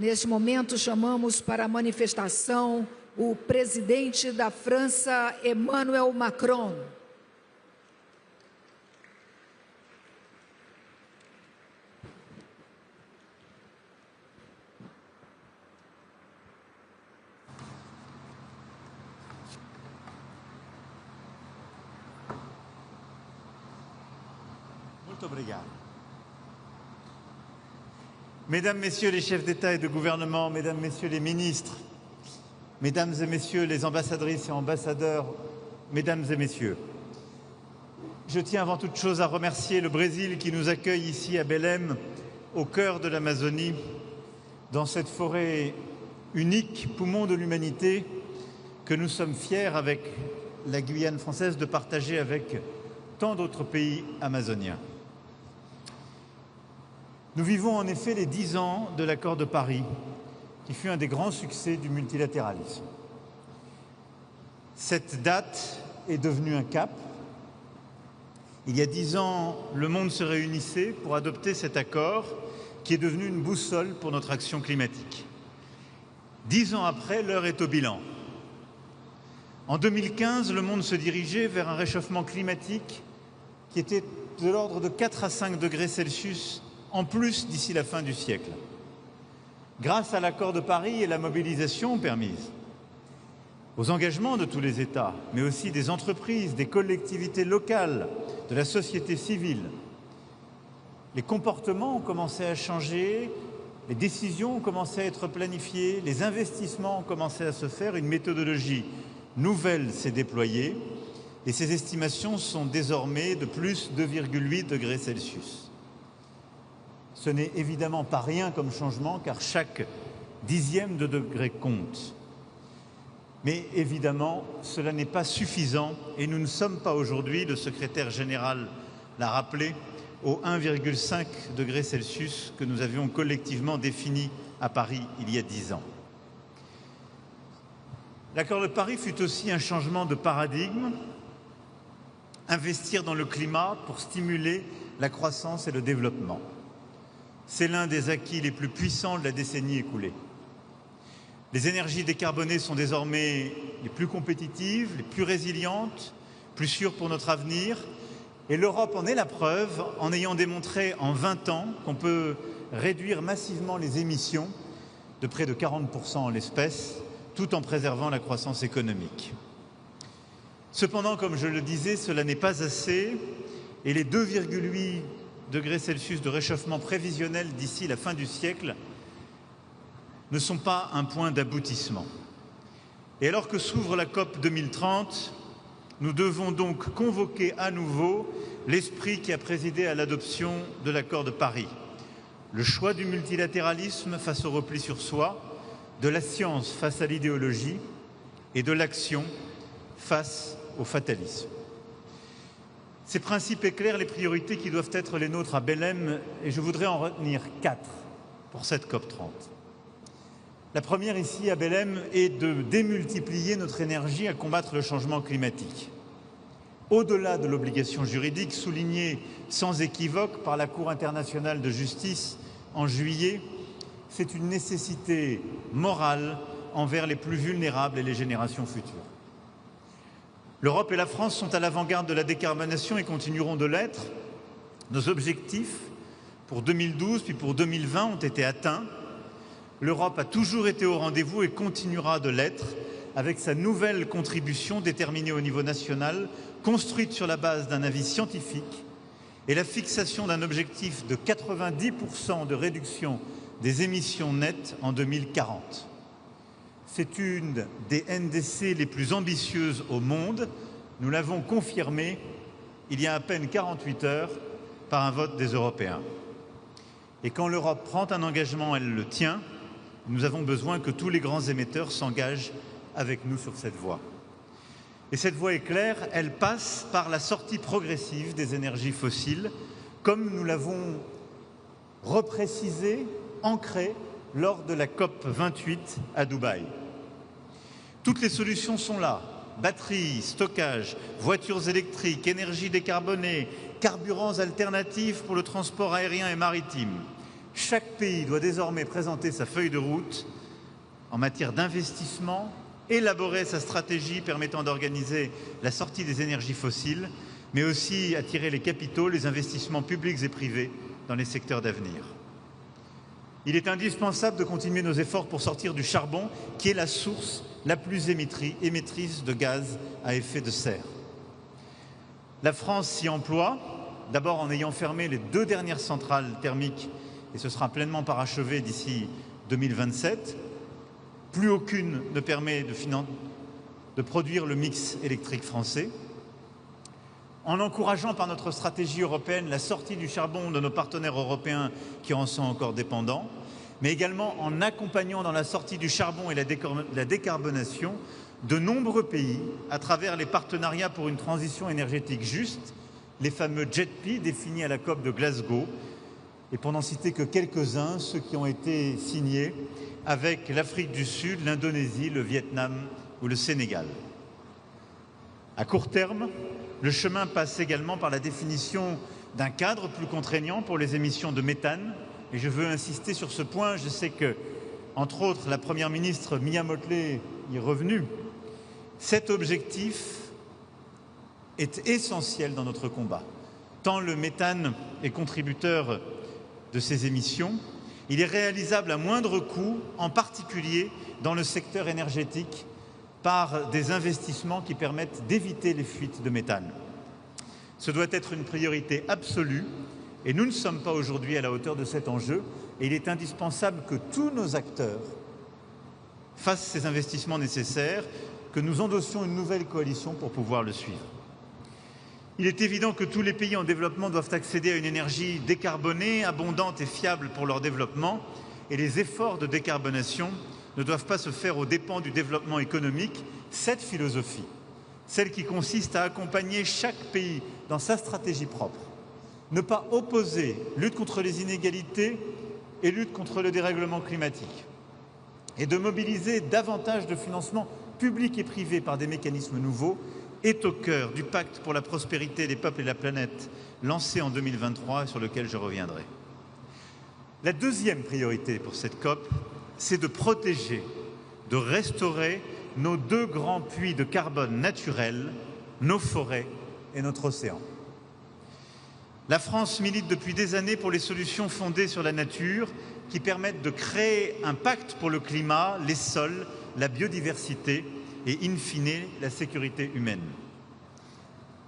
Neste momento, chamamos para a manifestação o presidente da França, Emmanuel Macron. Muito obrigado. Mesdames, Messieurs les chefs d'État et de gouvernement, Mesdames, Messieurs les ministres, Mesdames et Messieurs les ambassadrices et ambassadeurs, Mesdames et Messieurs, je tiens avant toute chose à remercier le Brésil qui nous accueille ici à Belém, au cœur de l'Amazonie, dans cette forêt unique, poumon de l'humanité, que nous sommes fiers avec la Guyane française de partager avec tant d'autres pays amazoniens. Nous vivons en effet les 10 ans de l'accord de Paris, qui fut un des grands succès du multilatéralisme. Cette date est devenue un cap. Il y a 10 ans, le monde se réunissait pour adopter cet accord qui est devenu une boussole pour notre action climatique. 10 ans après, l'heure est au bilan. En 2015, le monde se dirigeait vers un réchauffement climatique qui était de l'ordre de 4 à 5 degrés Celsius en plus d'ici la fin du siècle. Grâce à l'accord de Paris et la mobilisation permise, aux engagements de tous les États, mais aussi des entreprises, des collectivités locales, de la société civile, les comportements ont commencé à changer, les décisions ont commencé à être planifiées, les investissements ont commencé à se faire, une méthodologie nouvelle s'est déployée et ces estimations sont désormais de plus 2,8 degrés Celsius. Ce n'est évidemment pas rien comme changement, car chaque dixième de degré compte. Mais évidemment, cela n'est pas suffisant et nous ne sommes pas aujourd'hui, le secrétaire général l'a rappelé, au 1,5 degré Celsius que nous avions collectivement défini à Paris il y a 10 ans. L'accord de Paris fut aussi un changement de paradigme, investir dans le climat pour stimuler la croissance et le développement. C'est l'un des acquis les plus puissants de la décennie écoulée. Les énergies décarbonées sont désormais les plus compétitives, les plus résilientes, plus sûres pour notre avenir. Et l'Europe en est la preuve en ayant démontré en 20 ans qu'on peut réduire massivement les émissions de près de 40% en l'espèce, tout en préservant la croissance économique. Cependant, comme je le disais, cela n'est pas assez et les 2,8 degrés Celsius de réchauffement prévisionnel d'ici la fin du siècle ne sont pas un point d'aboutissement. Et alors que s'ouvre la COP 2030, nous devons donc convoquer à nouveau l'esprit qui a présidé à l'adoption de l'accord de Paris. Le choix du multilatéralisme face au repli sur soi, de la science face à l'idéologie et de l'action face au fatalisme. Ces principes éclairent les priorités qui doivent être les nôtres à Belém et je voudrais en retenir 4 pour cette COP 30. La première ici à Belém est de démultiplier notre énergie à combattre le changement climatique. Au-delà de l'obligation juridique soulignée sans équivoque par la Cour internationale de justice en juillet, c'est une nécessité morale envers les plus vulnérables et les générations futures. L'Europe et la France sont à l'avant-garde de la décarbonation et continueront de l'être. Nos objectifs pour 2012 puis pour 2020 ont été atteints. L'Europe a toujours été au rendez-vous et continuera de l'être avec sa nouvelle contribution déterminée au niveau national, construite sur la base d'un avis scientifique et la fixation d'un objectif de 90% de réduction des émissions nettes en 2040. C'est une des NDC les plus ambitieuses au monde. Nous l'avons confirmé il y a à peine 48 heures par un vote des Européens. Et quand l'Europe prend un engagement, elle le tient. Nous avons besoin que tous les grands émetteurs s'engagent avec nous sur cette voie. Et cette voie est claire, elle passe par la sortie progressive des énergies fossiles, comme nous l'avons reprécisé, ancré lors de la COP 28 à Dubaï. Toutes les solutions sont là. Batteries, stockage, voitures électriques, énergie décarbonée, carburants alternatifs pour le transport aérien et maritime. Chaque pays doit désormais présenter sa feuille de route en matière d'investissement, élaborer sa stratégie permettant d'organiser la sortie des énergies fossiles, mais aussi attirer les capitaux, les investissements publics et privés dans les secteurs d'avenir. Il est indispensable de continuer nos efforts pour sortir du charbon, qui est la source la plus émettrice de gaz à effet de serre. La France s'y emploie, d'abord en ayant fermé les 2 dernières centrales thermiques, et ce sera pleinement parachevé d'ici 2027. Plus aucune ne permet de produire le mix électrique français. En encourageant par notre stratégie européenne la sortie du charbon de nos partenaires européens qui en sont encore dépendants, mais également en accompagnant dans la sortie du charbon et la décarbonation de nombreux pays à travers les partenariats pour une transition énergétique juste, les fameux JETP définis à la COP de Glasgow, et pour n'en citer que quelques-uns, ceux qui ont été signés avec l'Afrique du Sud, l'Indonésie, le Vietnam ou le Sénégal. À court terme, le chemin passe également par la définition d'un cadre plus contraignant pour les émissions de méthane. Et je veux insister sur ce point. Je sais que, entre autres, la Première ministre Mia Mottley y est revenue. Cet objectif est essentiel dans notre combat. Tant le méthane est contributeur de ces émissions, il est réalisable à moindre coût, en particulier dans le secteur énergétique, par des investissements qui permettent d'éviter les fuites de méthane. Ce doit être une priorité absolue et nous ne sommes pas aujourd'hui à la hauteur de cet enjeu et il est indispensable que tous nos acteurs fassent ces investissements nécessaires, que nous endossions une nouvelle coalition pour pouvoir le suivre. Il est évident que tous les pays en développement doivent accéder à une énergie décarbonée, abondante et fiable pour leur développement et les efforts de décarbonation ne doivent pas se faire aux dépens du développement économique. Cette philosophie, celle qui consiste à accompagner chaque pays dans sa stratégie propre, ne pas opposer lutte contre les inégalités et lutte contre le dérèglement climatique, et de mobiliser davantage de financements publics et privés par des mécanismes nouveaux, est au cœur du pacte pour la prospérité des peuples et la planète lancé en 2023 et sur lequel je reviendrai. La deuxième priorité pour cette COP, c'est de protéger, de restaurer nos 2 grands puits de carbone naturels, nos forêts et notre océan. La France milite depuis des années pour les solutions fondées sur la nature qui permettent de créer un pacte pour le climat, les sols, la biodiversité et, in fine, la sécurité humaine.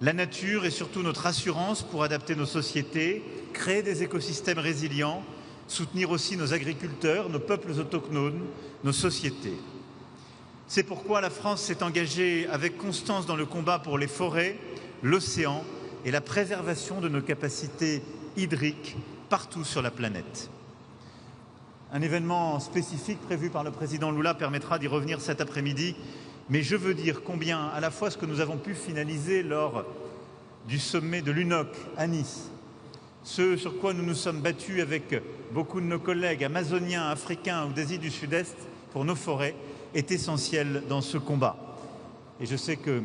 La nature est surtout notre assurance pour adapter nos sociétés, créer des écosystèmes résilients, soutenir aussi nos agriculteurs, nos peuples autochtones, nos sociétés. C'est pourquoi la France s'est engagée avec constance dans le combat pour les forêts, l'océan et la préservation de nos capacités hydriques partout sur la planète. Un événement spécifique prévu par le président Lula permettra d'y revenir cet après-midi, mais je veux dire combien, à la fois ce que nous avons pu finaliser lors du sommet de l'UNOC à Nice, ce sur quoi nous nous sommes battus avec beaucoup de nos collègues amazoniens, africains ou d'Asie du Sud-Est pour nos forêts, est essentiel dans ce combat. Et je sais que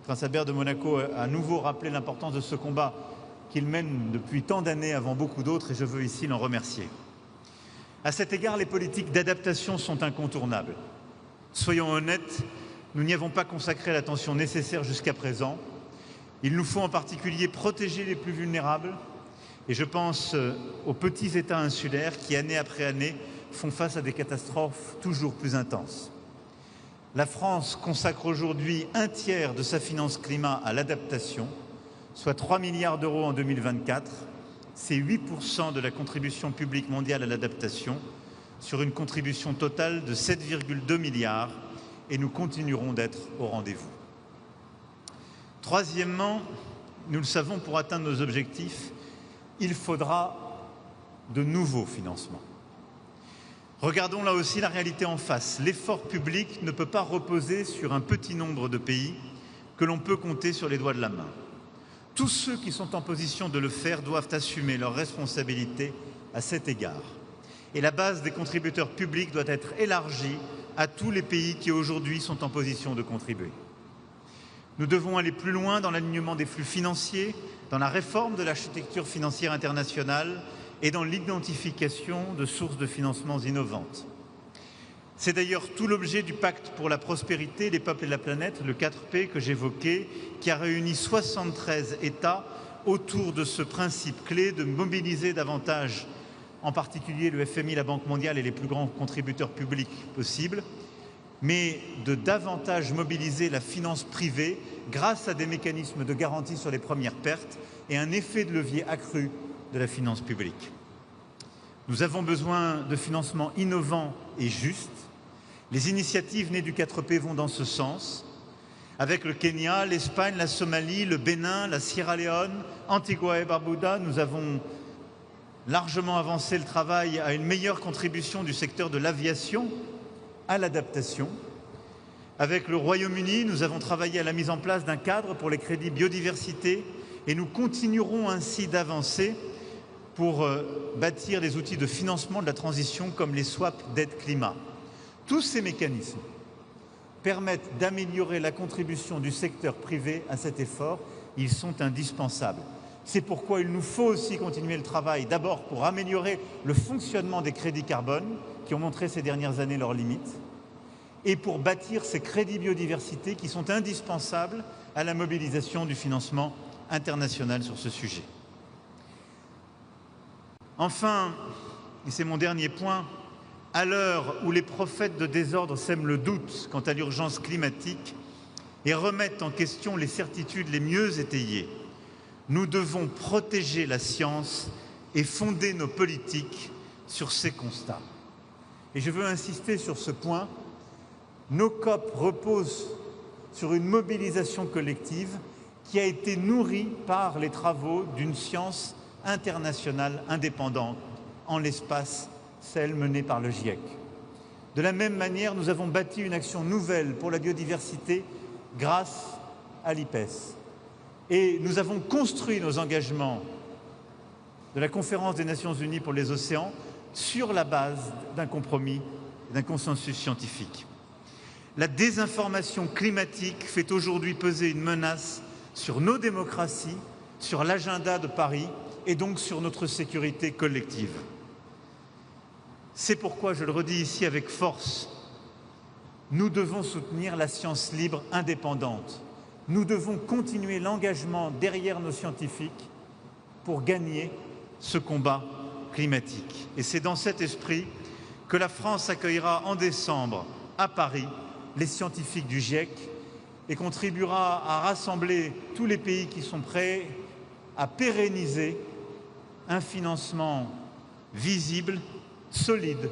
Prince Albert de Monaco a à nouveau rappelé l'importance de ce combat qu'il mène depuis tant d'années avant beaucoup d'autres et je veux ici l'en remercier. À cet égard, les politiques d'adaptation sont incontournables. Soyons honnêtes, nous n'y avons pas consacré l'attention nécessaire jusqu'à présent. Il nous faut en particulier protéger les plus vulnérables et je pense aux petits États insulaires qui, année après année, font face à des catastrophes toujours plus intenses. La France consacre aujourd'hui 1/3 de sa finance climat à l'adaptation, soit 3 milliards d'euros en 2024. C'est 8% de la contribution publique mondiale à l'adaptation, sur une contribution totale de 7,2 milliards et nous continuerons d'être au rendez-vous. Troisièmement, nous le savons, pour atteindre nos objectifs, il faudra de nouveaux financements. Regardons là aussi la réalité en face. L'effort public ne peut pas reposer sur un petit nombre de pays que l'on peut compter sur les doigts de la main. Tous ceux qui sont en position de le faire doivent assumer leurs responsabilités à cet égard. Et la base des contributeurs publics doit être élargie à tous les pays qui aujourd'hui sont en position de contribuer. Nous devons aller plus loin dans l'alignement des flux financiers, dans la réforme de l'architecture financière internationale et dans l'identification de sources de financements innovantes. C'est d'ailleurs tout l'objet du Pacte pour la prospérité des peuples et de la planète, le 4P que j'évoquais, qui a réuni 73 États autour de ce principe clé de mobiliser davantage, en particulier le FMI, la Banque mondiale et les plus grands contributeurs publics possibles, mais de davantage mobiliser la finance privée grâce à des mécanismes de garantie sur les premières pertes et un effet de levier accru de la finance publique. Nous avons besoin de financements innovants et justes. Les initiatives nées du 4P vont dans ce sens. Avec le Kenya, l'Espagne, la Somalie, le Bénin, la Sierra Leone, Antigua et Barbuda, nous avons largement avancé le travail à une meilleure contribution du secteur de l'aviation à l'adaptation. Avec le Royaume-Uni, nous avons travaillé à la mise en place d'un cadre pour les crédits biodiversité et nous continuerons ainsi d'avancer pour bâtir des outils de financement de la transition comme les swaps d'aide climat. Tous ces mécanismes permettent d'améliorer la contribution du secteur privé à cet effort. Ils sont indispensables. C'est pourquoi il nous faut aussi continuer le travail, d'abord pour améliorer le fonctionnement des crédits carbone, qui ont montré ces dernières années leurs limites, et pour bâtir ces crédits biodiversité qui sont indispensables à la mobilisation du financement international sur ce sujet. Enfin, et c'est mon dernier point, à l'heure où les prophètes de désordre sèment le doute quant à l'urgence climatique et remettent en question les certitudes les mieux étayées, nous devons protéger la science et fonder nos politiques sur ces constats. Et je veux insister sur ce point. Nos COP reposent sur une mobilisation collective qui a été nourrie par les travaux d'une science internationale indépendante, en l'espace celle menée par le GIEC. De la même manière, nous avons bâti une action nouvelle pour la biodiversité grâce à l'IPES. Et nous avons construit nos engagements de la Conférence des Nations Unies pour les océans sur la base d'un compromis, d'un consensus scientifique. La désinformation climatique fait aujourd'hui peser une menace sur nos démocraties, sur l'agenda de Paris et donc sur notre sécurité collective. C'est pourquoi, je le redis ici avec force, nous devons soutenir la science libre indépendante. Nous devons continuer l'engagement derrière nos scientifiques pour gagner ce combat climatique. Et c'est dans cet esprit que la France accueillera en décembre à Paris les scientifiques du GIEC et contribuera à rassembler tous les pays qui sont prêts à pérenniser un financement visible, solide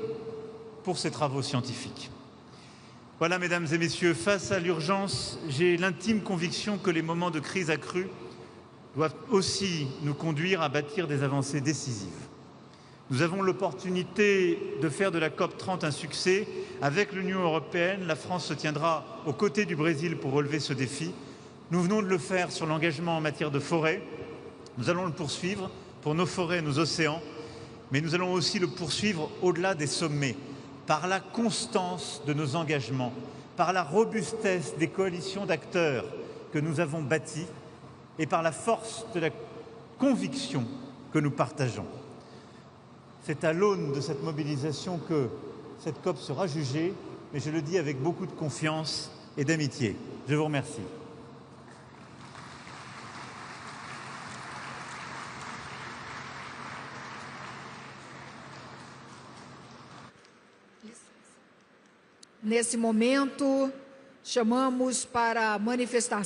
pour ces travaux scientifiques. Voilà, mesdames et messieurs, face à l'urgence, j'ai l'intime conviction que les moments de crise accrue doivent aussi nous conduire à bâtir des avancées décisives. Nous avons l'opportunité de faire de la COP30 un succès. Avec l'Union européenne, la France se tiendra aux côtés du Brésil pour relever ce défi. Nous venons de le faire sur l'engagement en matière de forêt. Nous allons le poursuivre pour nos forêts et nos océans, mais nous allons aussi le poursuivre au-delà des sommets, par la constance de nos engagements, par la robustesse des coalitions d'acteurs que nous avons bâties et par la force de la conviction que nous partageons. C'est à l'aune de cette mobilisation que cette COP sera jugée, mais je le dis avec beaucoup de confiance et d'amitié. Je vous remercie. Nesse momento, chamamos para a manifestação